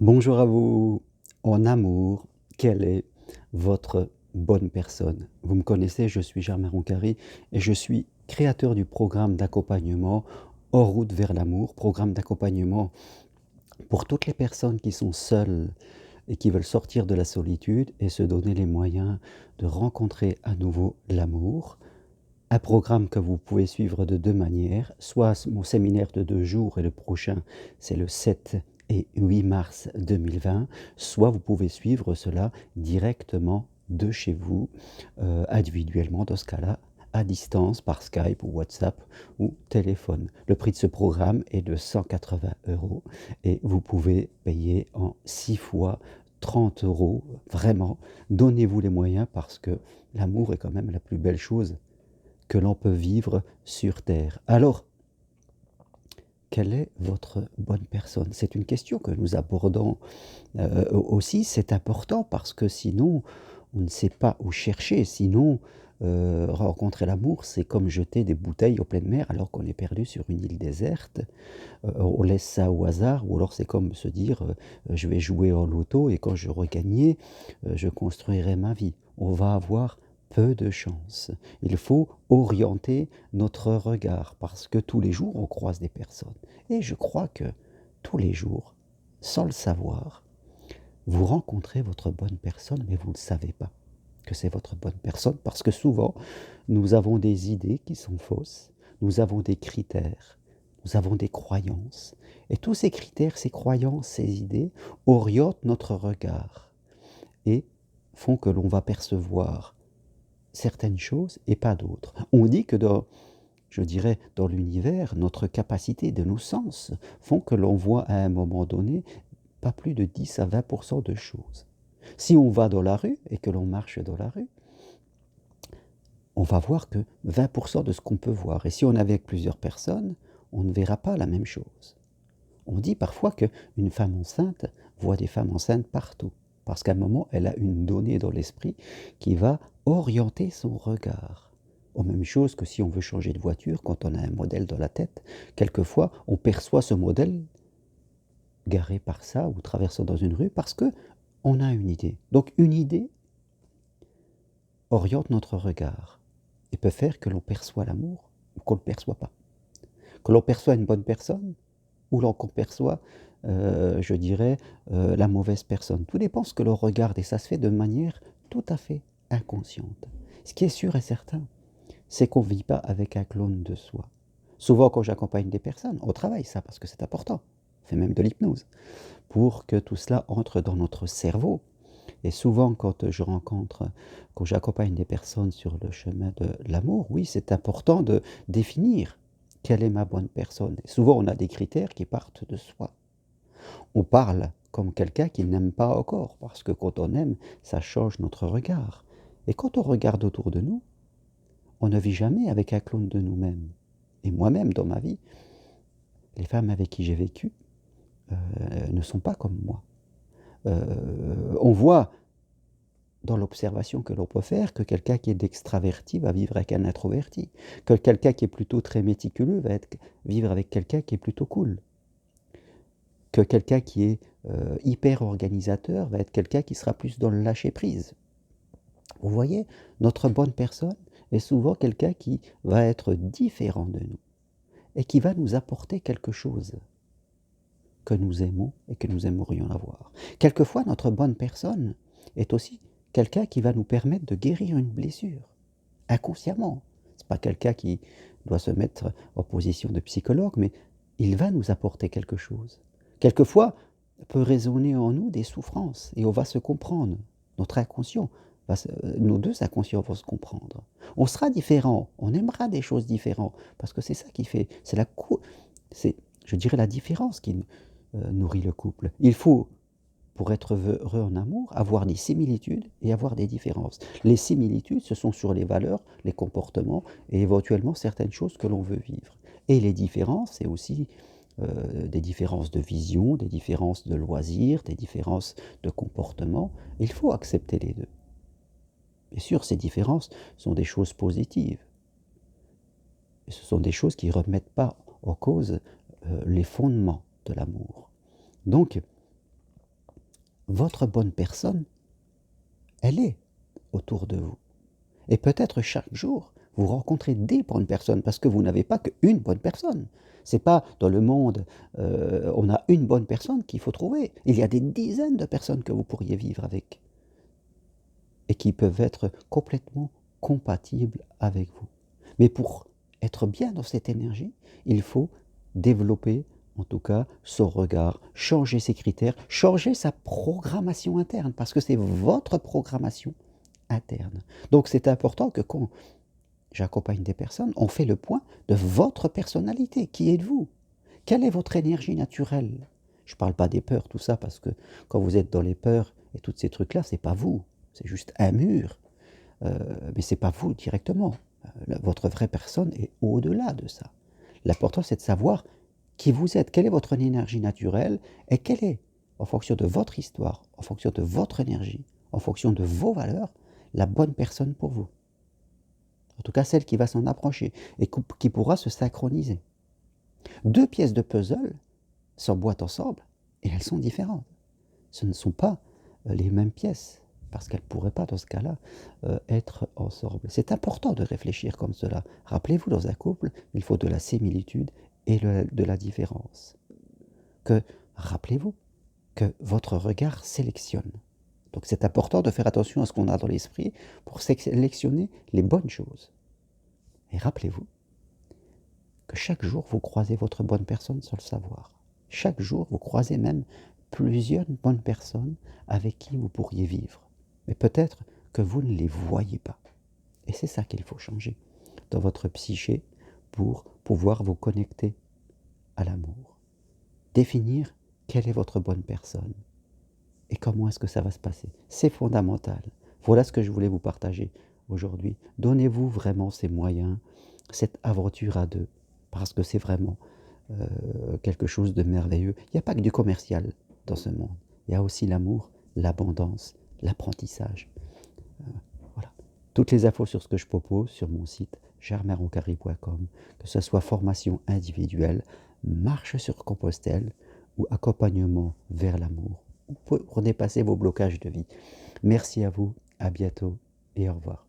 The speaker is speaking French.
Bonjour à vous. En amour, quelle est votre bonne personne? Vous me connaissez, je suis Germain Roncary et je suis créateur du programme d'accompagnement En route vers l'amour, programme d'accompagnement pour toutes les personnes qui sont seules et qui veulent sortir de la solitude et se donner les moyens de rencontrer à nouveau l'amour. Un programme que vous pouvez suivre de deux manières, soit mon séminaire de 2 jours et le prochain, c'est le 7 et 8 mars 2020, soit vous pouvez suivre cela directement de chez vous, individuellement dans ce cas-là, à distance par Skype ou WhatsApp ou téléphone. Le prix de ce programme est de 180 € et vous pouvez payer en 6 fois 30 €. Vraiment, donnez-vous les moyens parce que l'amour est quand même la plus belle chose que l'on peut vivre sur terre. Alors, quelle est votre bonne personne? C'est une question que nous abordons aussi. C'est important parce que sinon, on ne sait pas où chercher. Sinon, rencontrer l'amour, c'est comme jeter des bouteilles en pleine mer alors qu'on est perdu sur une île déserte. On laisse ça au hasard, ou alors c'est comme se dire je vais jouer au loto et quand je regagnerai, je construirai ma vie. On va avoir peu de chance. Il faut orienter notre regard parce que tous les jours on croise des personnes. Et je crois que tous les jours, sans le savoir, vous rencontrez votre bonne personne, mais vous ne le savez pas que c'est votre bonne personne parce que souvent, nous avons des idées qui sont fausses, nous avons des critères, nous avons des croyances. Et tous ces critères, ces croyances, ces idées orientent notre regard et font que l'on va percevoir certaines choses et pas d'autres. On dit que je dirais, dans l'univers, notre capacité de nos sens font que l'on voit à un moment donné pas plus de 10 à 20% de choses. Si on va dans la rue et que l'on marche dans la rue, on va voir que 20% de ce qu'on peut voir. Et si on est avec plusieurs personnes, on ne verra pas la même chose. On dit parfois qu'une femme enceinte voit des femmes enceintes partout, parce qu'à un moment, elle a une donnée dans l'esprit qui va orienter son regard. Aux mêmes choses que si on veut changer de voiture, quand on a un modèle dans la tête, quelquefois on perçoit ce modèle garé par ça ou traversant dans une rue parce que on a une idée. Donc une idée oriente notre regard et peut faire que l'on perçoit l'amour ou qu'on ne le perçoit pas. Que l'on perçoit une bonne personne ou l'on perçoit, je dirais, la mauvaise personne. Tout dépend ce que l'on regarde et ça se fait de manière tout à fait inconsciente. Ce qui est sûr et certain, c'est qu'on ne vit pas avec un clone de soi. Souvent, quand j'accompagne des personnes, on travaille ça parce que c'est important. On fait même de l'hypnose pour que tout cela entre dans notre cerveau. Et souvent, quand j'accompagne des personnes sur le chemin de l'amour, oui, c'est important de définir quelle est ma bonne personne. Et souvent, on a des critères qui partent de soi. On parle comme quelqu'un qui n'aime pas encore, parce que quand on aime, ça change notre regard. Et quand on regarde autour de nous, on ne vit jamais avec un clone de nous-mêmes. Et moi-même, dans ma vie, les femmes avec qui j'ai vécu ne sont pas comme moi. On voit dans l'observation que l'on peut faire que quelqu'un qui est extraverti va vivre avec un introverti, que quelqu'un qui est plutôt très méticuleux vivre avec quelqu'un qui est plutôt cool, que quelqu'un qui est hyper organisateur va être quelqu'un qui sera plus dans le lâcher-prise. Vous voyez, notre bonne personne est souvent quelqu'un qui va être différent de nous et qui va nous apporter quelque chose que nous aimons et que nous aimerions avoir. Quelquefois, notre bonne personne est aussi quelqu'un qui va nous permettre de guérir une blessure, inconsciemment. Ce n'est pas quelqu'un qui doit se mettre en position de psychologue, mais il va nous apporter quelque chose. Quelquefois, peut résonner en nous des souffrances et on va se comprendre. Notre inconscient, nos deux inconscients vont se comprendre. On sera différents, on aimera des choses différentes, parce que c'est ça qui fait, c'est, je dirais, la différence qui nourrit le couple. Il faut, pour être heureux en amour, avoir des similitudes et avoir des différences. Les similitudes, ce sont sur les valeurs, les comportements et éventuellement certaines choses que l'on veut vivre. Et les différences, c'est aussi des différences de vision, des différences de loisirs, des différences de comportement. Il faut accepter les deux. Bien sûr, ces différences sont des choses positives. Et ce sont des choses qui ne remettent pas en cause les fondements de l'amour. Donc, votre bonne personne, elle est autour de vous. Et peut-être chaque jour, vous rencontrez des bonnes personnes parce que vous n'avez pas qu'une bonne personne. C'est pas dans le monde, on a une bonne personne qu'il faut trouver. Il y a des dizaines de personnes que vous pourriez vivre avec et qui peuvent être complètement compatibles avec vous. Mais pour être bien dans cette énergie, il faut développer, en tout cas, son regard, changer ses critères, changer sa programmation interne, parce que c'est votre programmation interne. Donc c'est important que quand j'accompagne des personnes, on fait le point de votre personnalité. Qui êtes-vous? Quelle est votre énergie naturelle? Je ne parle pas des peurs, tout ça, parce que quand vous êtes dans les peurs et tous ces trucs-là, c'est pas vous. C'est juste un mur. Mais c'est pas vous directement. Votre vraie personne est au-delà de ça. L'important, c'est de savoir qui vous êtes, quelle est votre énergie naturelle et quelle est, en fonction de votre histoire, en fonction de votre énergie, en fonction de vos valeurs, la bonne personne pour vous. En tout cas, celle qui va s'en approcher et qui pourra se synchroniser. Deux pièces de puzzle s'emboîtent ensemble et elles sont différentes. Ce ne sont pas les mêmes pièces, parce qu'elles ne pourraient pas, dans ce cas-là, être ensemble. C'est important de réfléchir comme cela. Rappelez-vous, dans un couple, il faut de la similitude et de la différence. Rappelez-vous que votre regard sélectionne. Donc c'est important de faire attention à ce qu'on a dans l'esprit pour sélectionner les bonnes choses. Et rappelez-vous que chaque jour, vous croisez votre bonne personne sans le savoir. Chaque jour, vous croisez même plusieurs bonnes personnes avec qui vous pourriez vivre. Mais peut-être que vous ne les voyez pas. Et c'est ça qu'il faut changer dans votre psyché pour pouvoir vous connecter à l'amour. Définir quelle est votre bonne personne et comment est-ce que ça va se passer. C'est fondamental. Voilà ce que je voulais vous partager aujourd'hui. Donnez-vous vraiment ces moyens, cette aventure à deux, parce que c'est vraiment quelque chose de merveilleux. Il n'y a pas que du commercial dans ce monde. Il y a aussi l'amour, l'abondance, l'apprentissage. Voilà. Toutes les infos sur ce que je propose sur mon site germainroncari.com, que ce soit formation individuelle, marche sur Compostelle ou accompagnement vers l'amour, ou pour dépasser vos blocages de vie. Merci à vous, à bientôt et au revoir.